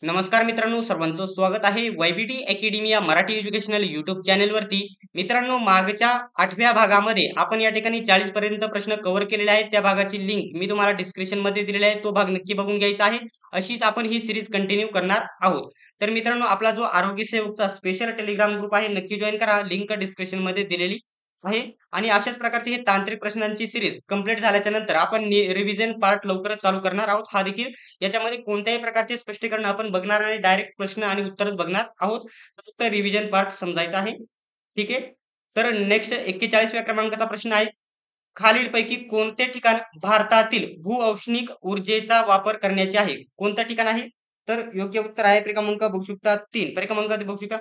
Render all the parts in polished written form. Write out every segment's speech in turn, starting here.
नमस्कार मित्रांनो, सर्वांचं स्वागत आहे YBT अकॅडमी या मराठी एज्युकेशनल युट्यूब चॅनेलवरती. मित्रांनो, मागच्या 8व्या भागामध्ये आपण या ठिकाणी 40 पर्यंत प्रश्न कव्हर केलेले आहेत. त्या भागाची लिंक मी तुम्हाला डिस्क्रिप्शन मध्ये दिलेली आहे. तो भाग नक्की बघून घ्यायचा आहे. अशीच आपण ही सिरीज कंटिन्यू करणार आहोत. तर मित्रांनो, आपला जो आरोग्य सेवकचा स्पेशल टेलिग्राम ग्रुप आहे, नक्की जॉईन करा. लिंक डिस्क्रिप्शन मध्ये दिलेली आहे. आणि अशाच प्रकारची ही तांत्रिक प्रश्नांची सिरीज कंप्लीट झाल्याच्या नंतर आपण रिव्हिजन पार्ट लवकरच चालू करणार आहोत. हा देखील याच्यामध्ये कोणत्याही प्रकारचे स्पष्टीकरण आपण बघणार नाही, डायरेक्ट प्रश्न आणि उत्तरच बघणार आहोत. फक्त रिव्हिजन पार्ट समजायचा आहे. ठीक आहे. तर नेक्स्ट 41व्या क्रमांकाचा प्रश्न आहे, खालीलपैकी कोणते ठिकाण भारतातील भूऔष्णिक ऊर्जेचा वापर करण्याचे आहे? कोणतं ठिकाण आहे? तर योग्य उत्तर आहे क्रमांक बघू शकता 3. क्रमांक बघू शकता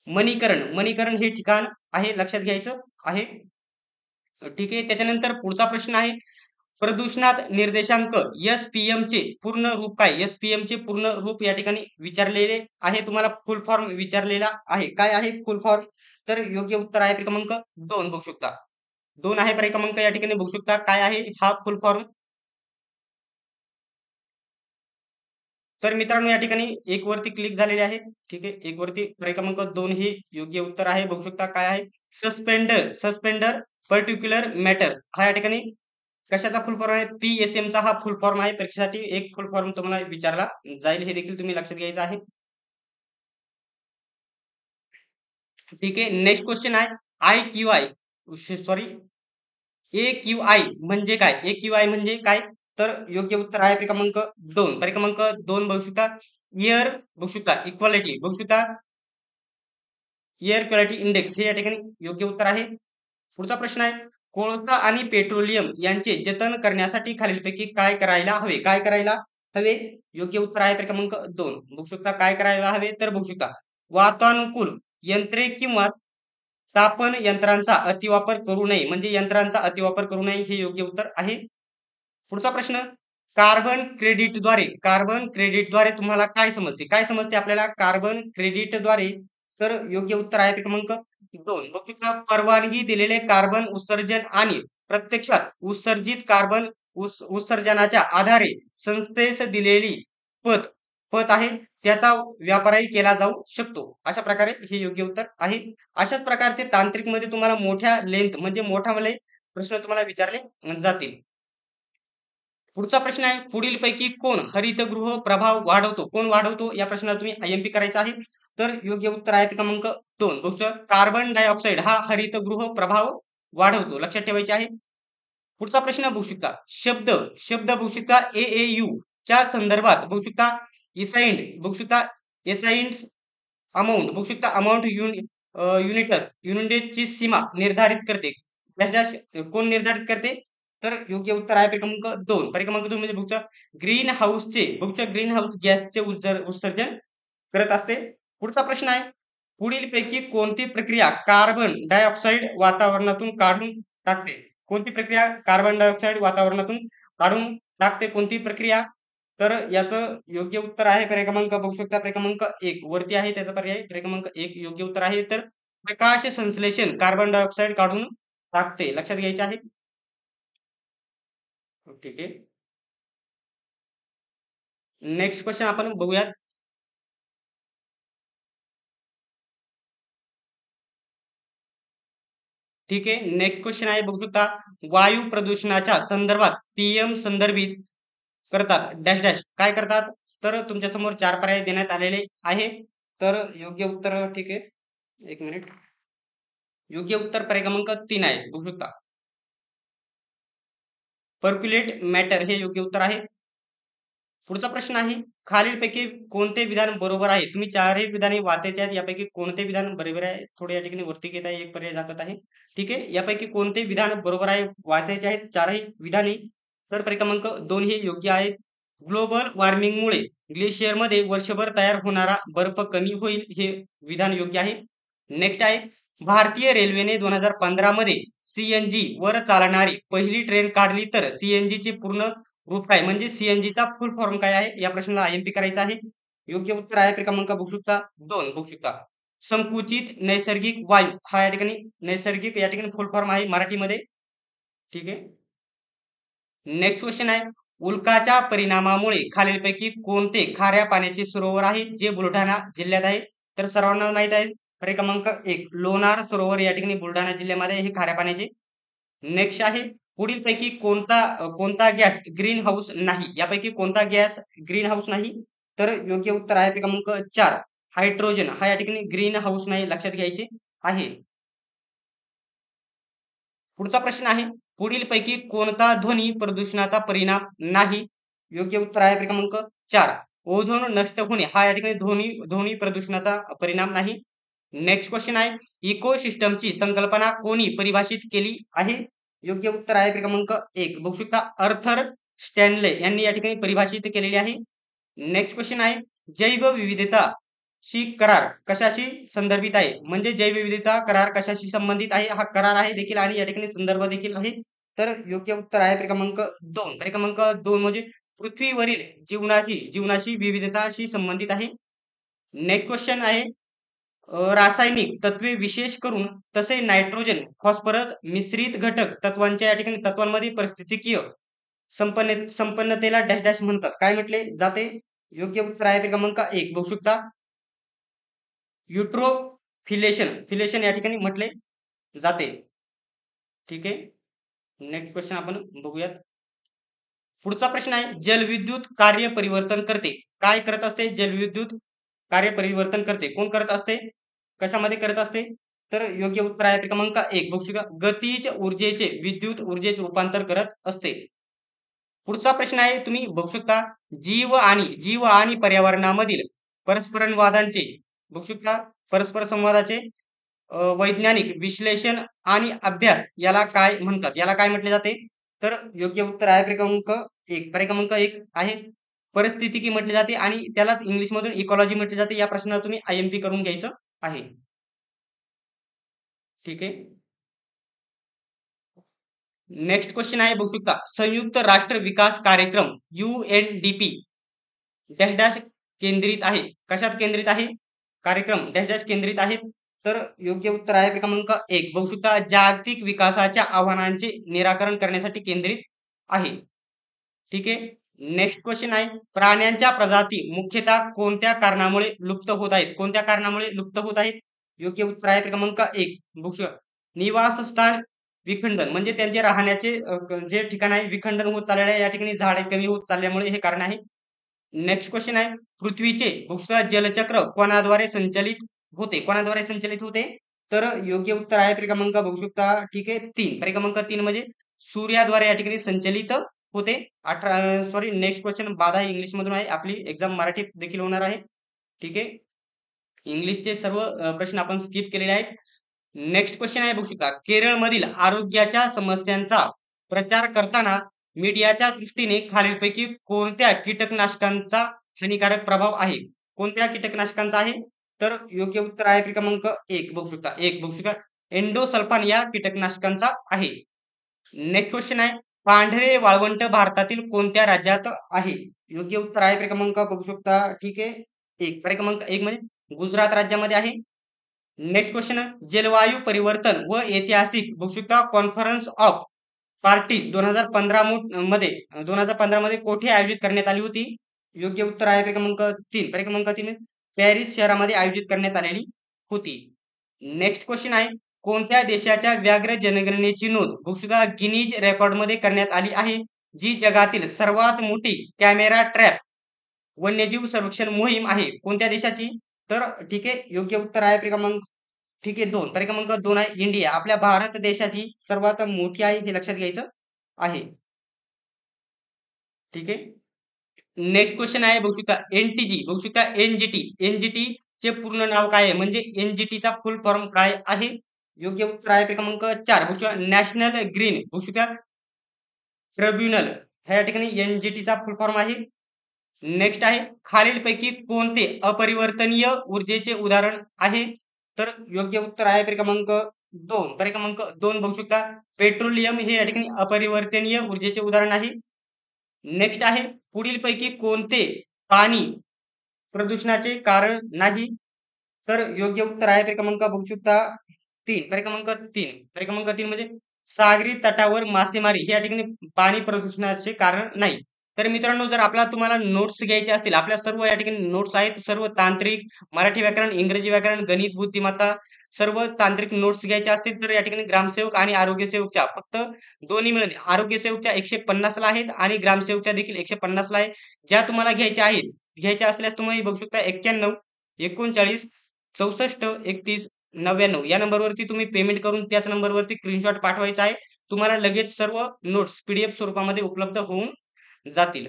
मणीकरण. मणीकरण हे ठिकाण आहे, लक्षात घ्यायचं आहे. ठीक आहे. त्याच्यानंतर पुढचा प्रश्न आहे, प्रदूषणात निर्देशांक SPM चे पूर्ण रूप काय? SPM चे पूर्ण रूप या ठिकाणी विचारलेले आहे. तुम्हाला फुल फॉर्म विचारलेला आहे. काय आहे फुल फॉर्म? तर योग्य उत्तर आहे क्रमांक 2 बघू शकता. 2 आहे क्रमांक या ठिकाणी बघू शकता. काय आहे हा फुल फॉर्म? तर मित्रांनो, या ठिकाणी एक वरती क्लिक झालेले आहे. ठीक आहे. एक वरती क्रमांक 2 हे योग्य उत्तर आहे. बघू शकता काय आहे? सस्पेंडर. सस्पेंडर पर्टिक्युलर मॅटर हा या ठिकाणी कशाचा फुल फॉर्म आहे? PSM चा हा फुल फॉर्म आहे. परीक्षेसाठी एक फुल फॉर्म तुम्हाला विचारला जाईल, हे देखील तुम्ही लक्षात घ्यायचं आहे. ठीक आहे. नेक्स्ट क्वेश्चन आहे, IQI सॉरी AQI म्हणजे काय? AQI म्हणजे काय? तर योग्य उत्तर आहे क्रमांक 2. क्रमांक 2 बघू शकता. एअर बघू शकता, इक्वालिटी बघू शकता, एअर क्वालिटी इंडेक्स हे या ठिकाणी योग्य उत्तर आहे. पुढचा प्रश्न आहे, कोळसा आणि पेट्रोलियम यांचे जतन करण्यासाठी खालीलपैकी काय करायला हवे? काय करायला हवे? योग्य उत्तर आहे क्रमांक 2. बघू शकता काय करायला हवे? तर बघू शकता, वातानुकूल यंत्रे किंवा तापन यंत्रांचा अतिवापर करू नये, म्हणजे यंत्रांचा अतिवापर करू नये हे योग्य उत्तर आहे. पुढचा प्रश्न, कार्बन क्रेडिटद्वारे तुम्हाला काय समजते? काय समजते आपल्याला कार्बन क्रेडिटद्वारे? तर योग्य उत्तर आहे क्रमांक 2. बघू शकता, परवानगी दिलेले कार्बन उत्सर्जन आणि प्रत्यक्षात उत्सर्जित कार्बन उत्सर्जनाच्या आधारे संस्थेस दिलेली पत पत आहे, त्याचा व्यापारही केला जाऊ शकतो. अशा प्रकारे हे योग्य उत्तर आहे. अशाच प्रकारचे तांत्रिक मध्ये तुम्हाला मोठ्या लेंथ म्हणजे मोठा प्रश्न तुम्हाला विचारले जातील. पुढचा प्रश्न आहे, पुढीलपैकी कोण हरितगृह प्रभाव वाढवतो? कोण वाढवतो? या प्रश्नाला तुम्ही IMP करायचा आहे. तर योग्य उत्तर आहे क्रमांक 2. बघतो, कार्बन डायऑक्साइड हा हरितगृह प्रभाव वाढवतो, लक्षात ठेवायचे आहे. पुढचा प्रश्न बघू शकता, शब्द शब्द बघू शकता AAU च्या संदर्भात बघू शकता, इसाइंड बघू शकता, एसाइंड्स अमाउंट बघू शकता, अमाउंट युनिटची सीमा निर्धारित करते. डॅश कोण निर्धारित करते? तर योग्य उत्तर आहे क्रमांक 2. क्रमांक 2 म्हणजे बघू ग्रीन हाऊसचे बघू ग्रीन हाऊस गॅसचे उत्सर्जन करत असते. पुढचा प्रश्न आहे, पुढीलपैकी कोणती प्रक्रिया कार्बन डायऑक्साइड वातावरणातून काढून टाकते? कोणती प्रक्रिया कार्बन डायऑक्साइड वातावरणातून काढून टाकते? कोणती प्रक्रिया? तर याचं योग्य उत्तर आहे क्रमांक बघू शकता, क्रमांक 1 वरती आहे त्याचा पर्याय. क्रमांक 1 योग्य उत्तर आहे. तर प्रकाश संश्लेषण कार्बन डायऑक्साइड काढून टाकते, लक्षात घ्यायचे आहे. ठीक आहे. नेक्स्ट क्वेश्चन आपण बघूयात. ठीक आहे. नेक्स्ट क्वेश्चन आहे बघू शकता, वायू प्रदूषणाच्या संदर्भात PM संदर्भित करतात डॅश डॅश काय करतात? तर तुमच्या समोर 4 पर्याय देण्यात आलेले आहे. तर योग्य उत्तर, ठीक आहे, एक मिनिट, योग्य उत्तर पर्याय क्रमांक 3 आहे, बघू शकता, पर्क्युलेट मॅटर हे योग्य उत्तर आहे. पुढचा प्रश्न आहे, खालीलपैकी कोणते विधान बरोबर आहे? तुम्ही चारही विधाने वाचायचे आहेत. यापैकी कोणते विधान बरोबर आहे? थोडे या ठिकाणी वरती घेत आहे, एक पर्याय दाखवत आहे. ठीक आहे. यापैकी कोणते विधान बरोबर आहे? वाचायचे आहेत चारही विधाने. तर पर्याय क्रमांक 2 हे योग्य आहे. ग्लोबल वॉर्मिंगमुळे ग्लेशियरमध्ये वर्षभर तयार होणारा बर्फ कमी होईल, हे विधान योग्य आहे. नेक्स्ट आहे, भारतीय रेल्वेने 2015 मध्ये CNG वर चालणारी पहिली ट्रेन काढली, तर CNG ची पूर्ण रूप काय? म्हणजे CNG चा फुल फॉर्म काय आहे? या प्रश्नाला IMP करायचा आहे. योग्य उत्तर आहे क्रमांक बघू शकता 2 बघू शकता, संकुचित नैसर्गिक वायू हा या ठिकाणी नैसर्गिक या ठिकाणी फुल फॉर्म आहे मराठीमध्ये. ठीक आहे. नेक्स्ट क्वेश्चन आहे, उल्काच्या परिणामामुळे खालीलपैकी कोणते खाऱ्या पाण्याचे सरोवर आहे जे बुलढाणा जिल्ह्यात आहे? तर सर्वांना माहित आहे पर्याय क्रमांक 1 लोणार सरोवर या ठिकाणी बुलढाणा जिल्ह्यामध्ये हे खाऱ्या पाण्याचे. नेक्स्ट आहे पुढीलपैकी कोणता गॅस ग्रीन हाऊस नाही? यापैकी कोणता गॅस ग्रीन हाऊस नाही? तर योग्य उत्तर आहे क्रमांक 4 हायड्रोजन हा या ठिकाणी ग्रीन हाऊस नाही, लक्षात घ्यायचे आहे. पुढचा प्रश्न आहे पुढीलपैकी कोणता ध्वनी प्रदूषणाचा परिणाम नाही? योग्य उत्तर आहे क्रमांक 4 ओझोन नष्ट होणे हा या ठिकाणी ध्वनी ध्वनी प्रदूषणाचा परिणाम नाही. नेक्स्ट क्वेश्चन आहे इकोसिस्टमची संकल्पना कोणी परिभाषित केली आहे? योग्य उत्तर आहे क्रमांक 1 बघू शकता अर्थर स्टॅनले यांनी या ठिकाणी परिभाषित केलेली आहे. नेक्स्ट क्वेश्चन आहे जैवविविधता शी करार कशाशी संदर्भित आहे? म्हणजे जैवविविधता करार कशाशी संबंधित आहे? हा करार आहे देखील आणि या ठिकाणी संदर्भ देखील आहे. तर योग्य उत्तर आहे क्रमांक 2 क्रमांक 2 म्हणजे पृथ्वीवरील जीवनाशी विविधताशी संबंधित आहे. नेक्स्ट क्वेश्चन आहे रासायनिक तत्वे विशेष करून तसे नायट्रोजन फॉस्फरस मिश्रित घटक तत्वांच्या या ठिकाणी तत्वांमध्ये परिस्थितिकीय संपन्नतेला डॅश डॅश म्हणतात. काय म्हटले जाते? योग्य उत्तर आहे क्रमांक 1 बघू शकता फिलेशन या ठिकाणी म्हटले जाते. ठीक आहे. नेक्स्ट क्वेश्चन आपण बघूयात. पुढचा प्रश्न आहे जलविद्युत कार्य परिवर्तन करते. काय करत असते? जलविद्युत कार्य परिवर्तन करते. कोण करत असते? कशामध्ये करत असते? तर योग्य उत्तर आहे क्रमांक 1 बघू शकता गतीज ऊर्जेचे विद्युत ऊर्जेत रूपांतर करत असते. पुढचा प्रश्न आहे तुम्ही बघू शकता जीव आणि पर्यावरणामधील परस्परसंवादांचे बघू शकता परस्पर संवादाचे वैज्ञानिक विश्लेषण आणि अभ्यास याला काय म्हणतात? याला काय म्हटले जाते? तर योग्य उत्तर आहे क्रमांक 1 क्रमांक 1 आहे परिस्थितिकी म्हटले जाते आणि त्यालाच इंग्लिश मधून इकॉलॉजी म्हटले जाते. या प्रश्नाला तुम्ही आयएमपी करून घ्यायचं आहे. ठीक आहे. नेक्स्ट क्वेश्चन आहे बघू शकता संयुक्त राष्ट्र विकास कार्यक्रम UNDP डॅश डॅश केंद्रित आहे. कशात केंद्रित आहे? कार्यक्रम डॅश डॅश केंद्रित आहेत. तर योग्य उत्तर आहे क्रमांक 1 बघू शकता जागतिक विकासाच्या आव्हानांचे निराकरण करण्यासाठी केंद्रित आहे. ठीक आहे. नेक्स्ट क्वेश्चन आहे प्राण्यांच्या प्रजाती मुख्यतः कोणत्या कारणामुळे लुप्त होत आहेत? कोणत्या कारणामुळे लुप्त होत आहेत? योग्य उत्तर आहे क्रमांक 1 बघू शकता निवासस्थान विखंडन म्हणजे त्यांचे राहण्याचे जे ठिकाण आहे विखंडन होत चाललेले आहे. या ठिकाणी झाडे कमी होत चालल्यामुळे हे कारण आहे. नेक्स्ट क्वेश्चन आहे पृथ्वीचे भूस्तर जलचक्र कोणाद्वारे संचलित होते? कोणाद्वारे संचलित होते? तर योग्य उत्तर आहे क्रमांक बघू शकता ठीक आहे 3 क्रमांक 3 म्हणजे सूर्याद्वारे या ठिकाणी संचलित होते. सॉरी नेक्स्ट क्वेश्चन बाधा इंग्लिश मधून आहे. आपली एक्झाम मराठीत देखील होणार आहे. ठीक आहे. इंग्लिशचे सर्व प्रश्न आपण स्किप केलेले आहेत. नेक्स्ट क्वेश्चन आहे बघू शकता केरळमधील आरोग्याच्या समस्यांचा प्रचार करताना मीडियाच्या दृष्टीने खालीलपैकी कोणत्या कीटकनाशकांचा हानिकारक प्रभाव आहे? कोणत्या कीटकनाशकांचा आहे? तर योग्य उत्तर आहे क्रमांक 1 बघू शकता एंडोसल्फान या कीटकनाशकांचा आहे. नेक्स्ट क्वेश्चन आहे पांढरे वाळवंट भारतातील कोणत्या राज्यात आहे? योग्य उत्तर आहे क्रमांक बघू शकता ठीक आहे 1 क्रमांक 1 म्हणजे गुजरात राज्यामध्ये आहे. नेक्स्ट क्वेश्चन जलवायू परिवर्तन व ऐतिहासिक बघू शकता कॉन्फरन्स ऑफ पार्टीज 2015 मध्ये कोठे आयोजित करण्यात आली होती? योग्य उत्तर आहे क्रमांक 3 पॅरिस शहरामध्ये आयोजित करण्यात आलेली होती. नेक्स्ट क्वेश्चन आहे कोणत्या देशाच्या व्याघ्र जनगणनेची नोंद बघू शकता गिनीज रेकॉर्ड मध्ये करण्यात आली आहे? जी जगातील सर्वात मोठी कॅमेरा ट्रॅप वन्यजीव संरक्षण मोहीम आहे. कोणत्या देशाची? तर ठीक आहे योग्य उत्तर आहे क्रमांक ठीक आहे 2 क्रमांक 2 आहे इंडिया. आपल्या भारत देशाची सर्वात मोठी आहे हे लक्षात घ्यायचं आहे. ठीक आहे. नेक्स्ट क्वेश्चन आहे बघू शकता एनटीजी बघू शकता एनजीटी चे पूर्ण नाव काय आहे? म्हणजे एनजीटी चा फुल फॉर्म काय आहे? योग्य उत्तर आहे क्रमांक 4 बघू शकता नॅशनल ग्रीन बघू शकता ट्रिब्युनल ह्या ठिकाणी एनजीटी चा फुल फॉर्म आहे. नेक्स्ट आहे खालीलपैकी कोणते अपरिवर्तनीय ऊर्जेचे उदाहरण आहे? तर योग्य उत्तर आहे क्रमांक 2 क्रमांक 2 बघू शकता पेट्रोलियम हे या ठिकाणी अपरिवर्तनीय ऊर्जेचे उदाहरण आहे. नेक्स्ट आहे पुढीलपैकी कोणते पाणी प्रदूषणाचे कारण नाही? तर योग्य उत्तर आहे क्रमांक बघू शकता 3 क्रमांक 3 म्हणजे सागरी तटावर मासेमारी हे या ठिकाणी पाणी प्रदूषणाचे कारण नाही. तर मित्रांनो, जर तुम्हाला नोट्स घ्यायचे असतील, आपल्या सर्व या ठिकाणी नोट्स आहेत. सर्व तांत्रिक, मराठी व्याकरण, इंग्रजी व्याकरण, गणित, बुद्धिमत्ता, सर्व तांत्रिक नोट्स घ्यायचे असतील तर या ठिकाणी ग्रामसेवक आणि आरोग्य सेवकच्या फक्त दोन्ही मिळून आरोग्य सेवकच्या 150 ला आहेत आणि ग्रामसेवकच्या देखील 150 ला आहे. ज्या तुम्हाला घ्यायच्या असल्यास तुम्ही बघू शकता 91 39 64 31 99 या नंबरवरती तुम्ही पेमेंट करून त्याच नंबरवरती स्क्रीनशॉट पाठवायचा आहे. तुम्हाला लगेच सर्व नोट्स पीडीएफ स्वरूपामध्ये उपलब्ध होऊन जातील.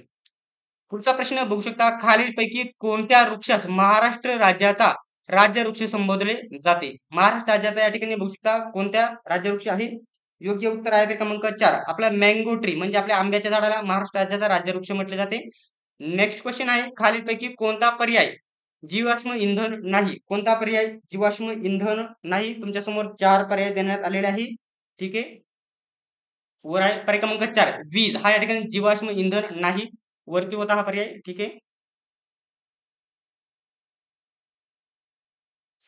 पुढचा प्रश्न बघू शकता, खालीलपैकी कोणत्या वृक्षास महाराष्ट्र राज्याचा राज्यवृक्ष संबोधले जाते? महाराष्ट्र राज्याचा या ठिकाणी बघू शकता कोणत्या राज्यवृक्ष आहे? योग्य उत्तर आहे क्रमांक 4 आपला मँगो ट्री, म्हणजे आपल्या आंब्याच्या झाडाला महाराष्ट्र राज्याचा राज्यवृक्ष म्हटले जाते. नेक्स्ट क्वेश्चन आहे, खालीलपैकी कोणता पर्याय जीवाश्म इंधन नाही? कोणता पर्याय जीवाश्म इंधन नाही? तुमच्या समोर 4 पर्याय देण्यात आलेले आहे. ठीक आहे, वर आहे पर्याय क्रमांक 4 वीज, हा या ठिकाणी जीवाश्म इंधन नाही. वरती होता हा पर्याय. ठीक आहे,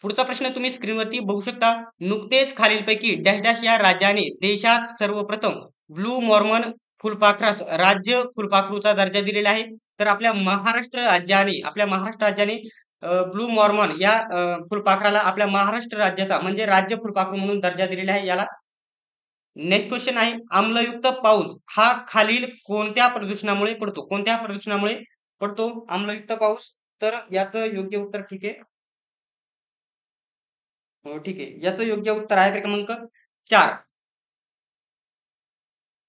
पुढचा प्रश्न तुम्ही स्क्रीनवरती बघू शकता. नुकतेच खालीलपैकी डॅश डॅश या राज्याने देशात सर्वप्रथम ब्लू मॉर्मन फुलपाखरास राज्य फुलपाखरूचा दर्जा दिलेला आहे. तर आपल्या महाराष्ट्र राज्याने ब्लू मॉर्मन या फुलपाखराला आपल्या महाराष्ट्र राज्याचा म्हणजे राज्य फुलपाखरू म्हणून दर्जा दिलेला आहे याला. नेक्स्ट क्वेश्चन आहे, आम्लयुक्त पाऊस हा खालील कोणत्या प्रदूषणामुळे पडतो? कोणत्या प्रदूषणामुळे पडतो आम्लयुक्त पाऊस? तर याचं योग्य उत्तर, ठीक आहे, हो ठीक आहे, याचं योग्य उत्तर आहे क्रमांक 4.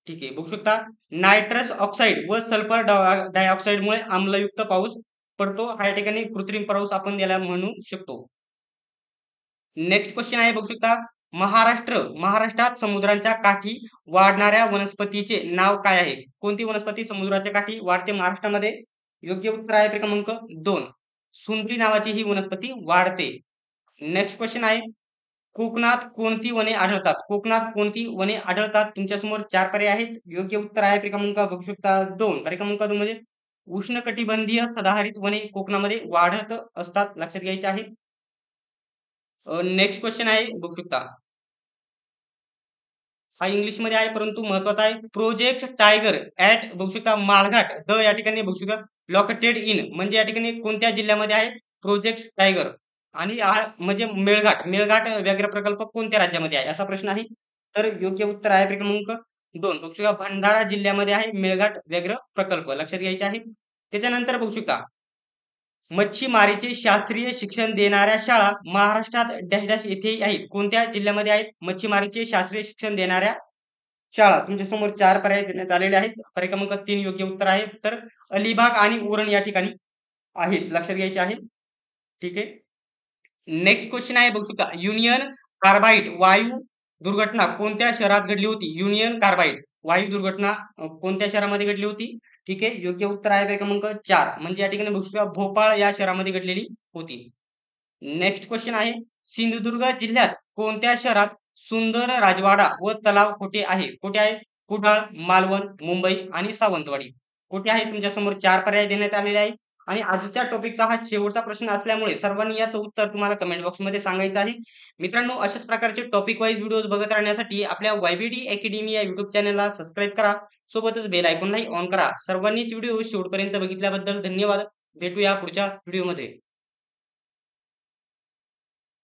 ठीक आहे, बघू शकता नायट्रस ऑक्साईड व सल्फर डायऑक्साईडमुळे आम्लयुक्त पाऊस पडतो. हा या ठिकाणी कृत्रिम पाऊस आपण याला म्हणू शकतो. नेक्स्ट क्वेश्चन आहे, बघू शकता महाराष्ट्रात समुद्राच्या काठी वाढणाऱ्या वनस्पतीचे नाव काय आहे? कोणती वनस्पती समुद्राच्या काठी वाढते महाराष्ट्रामध्ये? योग्य उत्तर आहे क्रमांक 2 सुंदरी नावाची ही वनस्पती वाढते. नेक्स्ट क्वेश्चन आहे, कोकणात कोणती वने आढळतात? कोकणात कोणती वने आढळतात? तुमच्यासमोर 4 पर्याय आहेत. योग्य उत्तर आहे क्रमांक बघू शकता 2 पर्याय क्रमांक 2 म्हणजे उष्णकटिबंधीय सदाहरित वने कोकणामध्ये वाढत असतात, लक्षात घ्यायचे आहे. नेक्स्ट क्वेश्चन आहे, बघू शकता हा इंग्लिश मध्ये आहे परंतु महत्वाचा आहे. प्रोजेक्ट टायगर ऍट बघू शकता मालघाट द या ठिकाणी बघू शकता लोकेटेड इन, म्हणजे या ठिकाणी कोणत्या जिल्ह्यामध्ये आहे प्रोजेक्ट टायगर? आणि म्हणजे मेळघाट व्याघ्र प्रकल्प कोणत्या राज्यामध्ये आहे असा प्रश्न आहे. तर योग्य उत्तर आहे क्रमांक 2 बघू शकता भंडारा जिल्ह्यामध्ये आहे मेळघाट व्याघ्र प्रकल्प, लक्षात घ्यायचे आहे. त्याच्यानंतर बघू शकता मच्छीमारीचे शास्त्रीय शिक्षण देणाऱ्या शाळा महाराष्ट्रात डॅश डॅश येथे आहेत. कोणत्या जिल्ह्यामध्ये आहेत मच्छीमारीचे शास्त्रीय शिक्षण देणाऱ्या शाळा? तुमच्या समोर 4 पर्याय देण्यात आलेले आहेत. पर्याय क्रमांक 3 योग्य उत्तर आहे. तर अलिबाग आणि उरण या ठिकाणी आहेत, लक्षात घ्यायचे आहे. ठीक आहे, नेक्स्ट क्वेश्चन आहे, बघू शकता युनियन कार्बाइड वायू दुर्घटना कोणत्या शहरात घडली होती? युनियन कार्बाइड वायू दुर्घटना कोणत्या शहरामध्ये घडली होती? ठीक आहे, योग्य उत्तर आहे क्रमांक 4 म्हणजे या ठिकाणी बघू शकता भोपाळ या शहरामध्ये घडलेली होती. नेक्स्ट क्वेश्चन आहे, सिंधुदुर्ग जिल्ह्यात कोणत्या शहरात सुंदर राजवाडा व तलाव कुठे आहे? कुठे आहे? कुडाळ, मालवण, मुंबई आणि सावंतवाडी. कुठे आहे? तुमच्या समोर 4 पर्याय देण्यात आलेले आहे. आणि आजच्या टॉपिकचा हा शेवटचा प्रश्न असल्यामुळे सर्वांनी याचं उत्तर तुम्हाला कमेंट बॉक्समध्ये सांगायचं आहे. मित्रांनो, अशाच प्रकारचे टॉपिक वाईज व्हिडिओज बघत राहण्यासाठी आपल्या YBD अकॅडमी या युट्यूब चॅनलला सबस्क्राईब करा. सोबतच बेल आयकॉनलाही ऑन करा. सर्वांनीच व्हिडिओ शेवटपर्यंत बघितल्याबद्दल धन्यवाद. भेटूया पुढच्या व्हिडिओमध्ये.